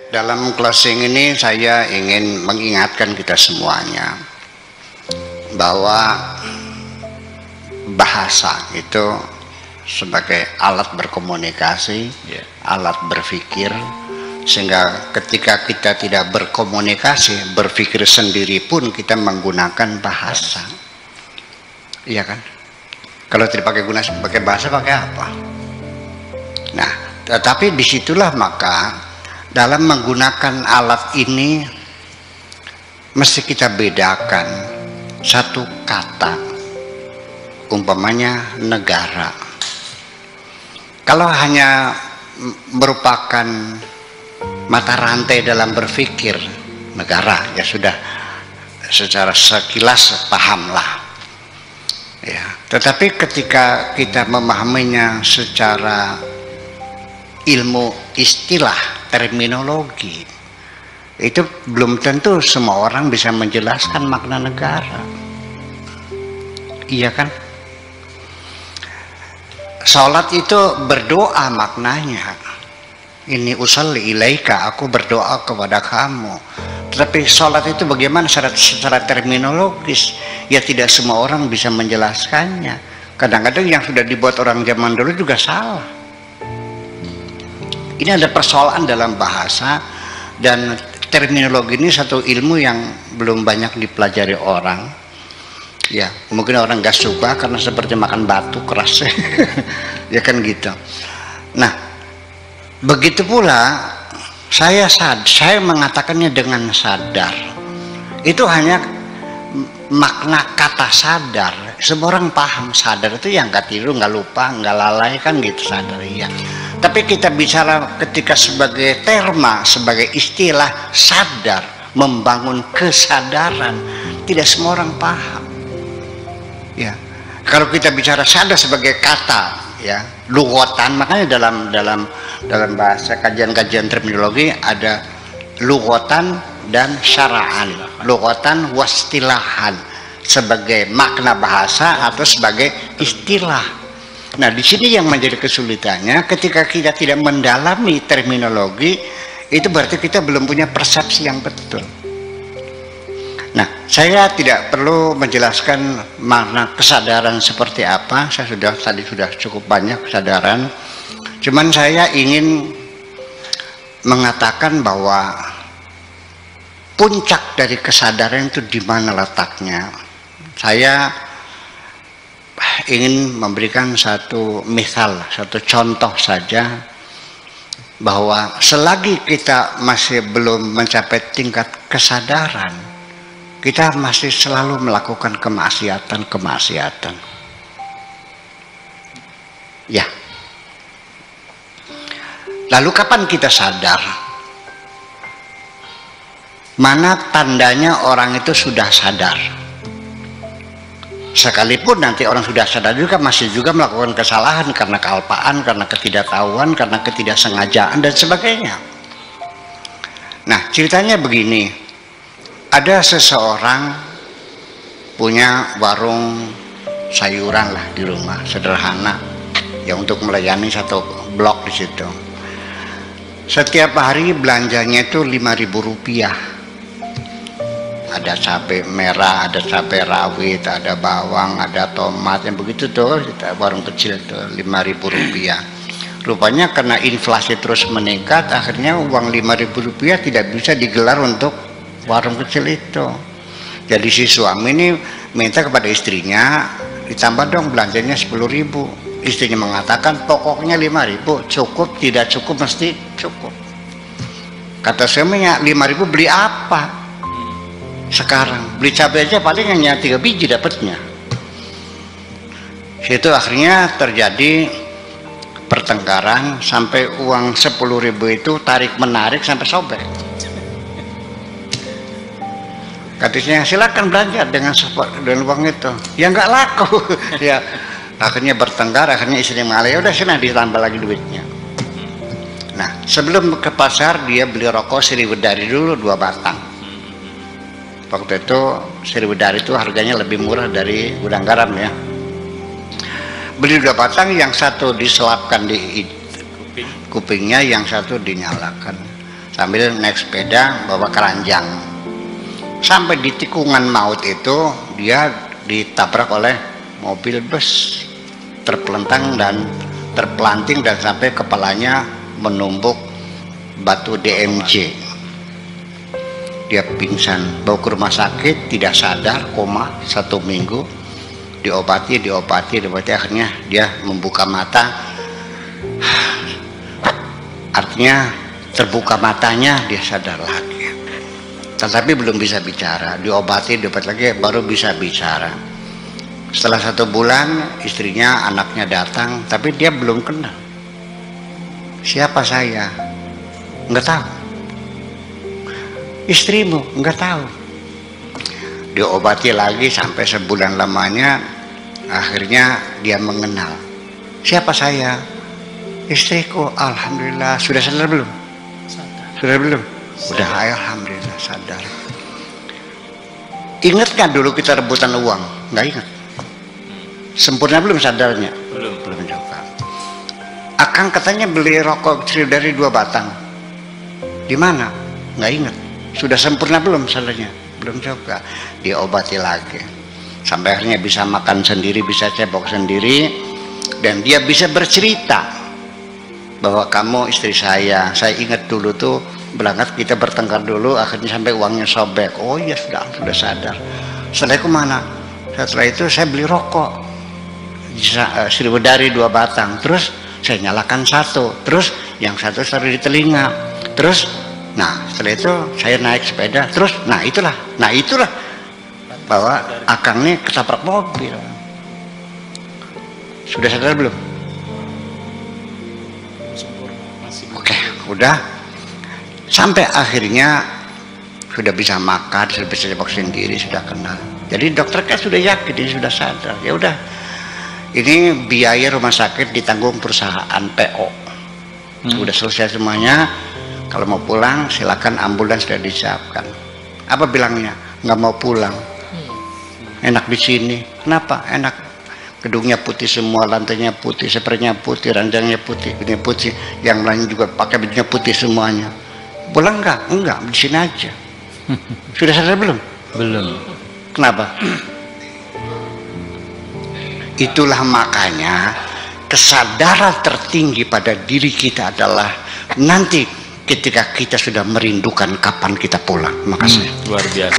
Dalam closing ini saya ingin mengingatkan kita semuanya bahwa bahasa itu sebagai alat berkomunikasi, alat berpikir, sehingga ketika kita tidak berkomunikasi, berpikir sendiri pun kita menggunakan bahasa. Iya kan? Kalau tidak pakai bahasa, pakai apa? Nah, tetapi disitulah maka dalam menggunakan alat ini mesti kita bedakan satu kata, umpamanya negara. Kalau hanya merupakan mata rantai dalam berpikir negara, ya sudah secara sekilas pahamlah ya. Tetapi ketika kita memahaminya secara ilmu istilah, terminologi, itu belum tentu semua orang bisa menjelaskan makna negara. Iya kan? Salat itu berdoa maknanya. Ini usolli ilaika, aku berdoa kepada kamu. Tetapi salat itu bagaimana secara terminologis? Ya tidak semua orang bisa menjelaskannya. Kadang-kadang yang sudah dibuat orang zaman dulu juga salah. Ini ada persoalan dalam bahasa, dan terminologi ini satu ilmu yang belum banyak dipelajari orang. Ya, mungkin orang gak suka karena seperti makan batu keras. Ya kan gitu. Nah, begitu pula saya mengatakannya dengan sadar. Itu hanya makna kata sadar. Semua orang paham sadar itu yang gak tidur, gak lupa, gak lalai, kan gitu sadar ya. Tapi kita bicara ketika sebagai terma, sebagai istilah sadar, membangun kesadaran, tidak semua orang paham. Ya, kalau kita bicara sadar sebagai kata, ya, lughatan, makanya dalam bahasa kajian-kajian terminologi ada lughatan dan syara'an, lughatan wastilahan, sebagai makna bahasa atau sebagai istilah. Nah, di sini yang menjadi kesulitannya ketika kita tidak mendalami terminologi, itu berarti kita belum punya persepsi yang betul. Nah, saya tidak perlu menjelaskan makna kesadaran seperti apa. Saya tadi sudah cukup banyak kesadaran. Cuman saya ingin mengatakan bahwa puncak dari kesadaran itu di mana letaknya. Saya ingin memberikan satu misal, satu contoh saja, bahwa selagi kita masih belum mencapai tingkat kesadaran, kita masih selalu melakukan kemaksiatan. Ya. Lalu kapan kita sadar? Mana tandanya orang itu sudah sadar? Sekalipun nanti orang sudah sadar juga masih juga melakukan kesalahan karena kealpaan, karena ketidaktahuan, karena ketidaksengajaan dan sebagainya. Nah, ceritanya begini. Ada seseorang punya warung sayuran lah di rumah, sederhana, ya, untuk melayani satu blok di situ. Setiap hari belanjanya itu Rp5.000. Ada cabai merah, ada cabai rawit, ada bawang, ada tomat, yang begitu tuh, warung kecil tuh Rp5.000. Rupanya karena inflasi terus meningkat, akhirnya uang Rp5.000 tidak bisa digelar untuk warung kecil itu. Jadi si suami ini minta kepada istrinya, ditambah dong belanjanya 10.000. Istrinya mengatakan pokoknya 5.000, cukup, tidak cukup mesti cukup. Kata suaminya, 5.000 beli apa? Sekarang beli cabai aja paling hanya 3 biji dapatnya. Situ akhirnya terjadi pertengkaran sampai uang 10.000 itu tarik menarik sampai sobek. Katanya silakan belanja dengan uang itu, ya nggak laku. Ya, akhirnya bertengkar, akhirnya istrinya mengalah, ya udah sini ditambah lagi duitnya. Nah, sebelum ke pasar dia beli rokok Sriwedari dulu 2 batang. Waktu itu Sriwedari itu harganya lebih murah dari gudang garam ya. Beli 2 batang, yang satu diselapkan di kupingnya, yang satu dinyalakan. sambil naik sepeda bawa keranjang. Sampai di tikungan maut itu dia ditabrak oleh mobil bus, terpelentang dan terpelanting dan sampai kepalanya menumbuk batu DMJ. Dia pingsan, bawa ke rumah sakit, tidak sadar, koma 1 minggu, diobati, akhirnya dia membuka mata. Artinya terbuka matanya, dia sadar lagi. Tetapi belum bisa bicara, diobati lagi baru bisa bicara. Setelah 1 bulan istrinya, anaknya datang, tapi dia belum kenal. Siapa saya? Nggak tahu. Istrimu? Nggak tahu. Diobati lagi sampai sebulan lamanya, akhirnya dia mengenal. Siapa saya? Istriku. Alhamdulillah. Sudah sadar belum? Sudah belum? Udah, alhamdulillah sadar. Ingat nggak dulu kita rebutan uang? Nggak ingat. Sempurna belum sadarnya? Belum juga. Akang katanya beli rokok dari 2 batang. Di mana? Nggak ingat. Sudah sempurna belum sadarnya? Belum juga. Diobati lagi. Sampai akhirnya bisa makan sendiri, bisa cebok sendiri, dan dia bisa bercerita bahwa kamu istri saya ingat dulu tuh berangkat kita bertengkar dulu, akhirnya sampai uangnya sobek. Oh iya, sudah sadar. Setelah itu mana? Setelah itu saya beli rokok 1000 dari 2 batang, terus saya nyalakan 1, terus yang 1 taruh di telinga, terus nah setelah itu saya naik sepeda, terus nah itulah bahwa akang nih ketabrak mobil. Sudah sadar belum? Oke, udah. Sampai akhirnya sudah bisa makan, sudah bisa cebok sendiri, sudah kenal. Jadi dokter kan sudah yakin ini sudah sadar. Ya udah, ini biaya rumah sakit ditanggung perusahaan PO. Sudah selesai semuanya. Kalau mau pulang silakan, ambulans sudah disiapkan. Apa bilangnya? Nggak mau pulang. Enak di sini. Kenapa? Enak. Gedungnya putih semua, lantainya putih, spraynya putih, ranjangnya putih, ini putih, yang lain juga pakai bajunya putih semuanya. Pulang enggak? Enggak, di sini aja. Sudah sadar belum? Belum. Kenapa? Itulah makanya kesadaran tertinggi pada diri kita adalah nanti ketika kita sudah merindukan kapan kita pulang. Makasih. Luar biasa.